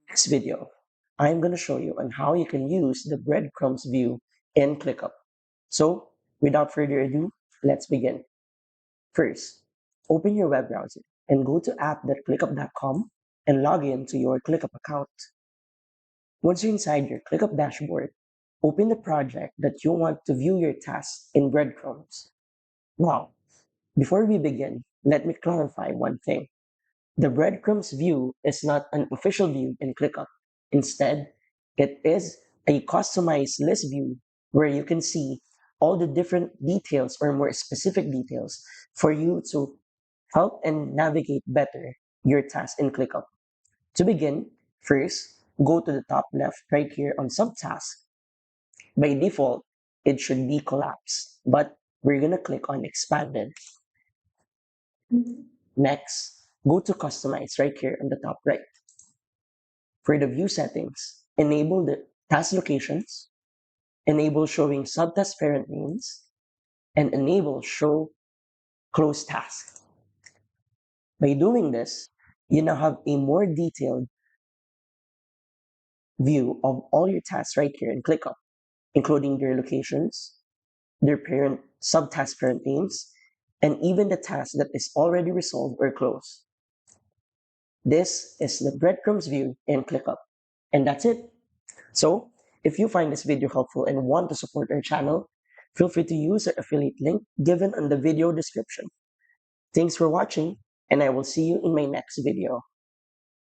This video, I'm going to show you on how you can use the breadcrumbs view in ClickUp. So, without further ado, let's begin. First, open your web browser and go to app.clickup.com and log in to your ClickUp account. Once you're inside your ClickUp dashboard, open the project that you want to view your tasks in breadcrumbs. Now, before we begin, let me clarify one thing. The breadcrumbs view is not an official view in ClickUp. Instead, it is a customized list view where you can see all the different details or more specific details for you to help and navigate better your task in ClickUp. To begin, first, go to the top left right here on subtask. By default, it should be collapsed, but we're going to click on expanded. Next, go to customize right here on the top right. For the view settings, enable the task locations, enable showing subtask parent names, and enable show close task. By doing this, you now have a more detailed view of all your tasks right here in ClickUp, including their locations, their parent subtask parent names, and even the task that is already resolved or closed. This is the breadcrumbs view in ClickUp. And that's it. So, if you find this video helpful and want to support our channel, feel free to use our affiliate link given in the video description. Thanks for watching, and I will see you in my next video.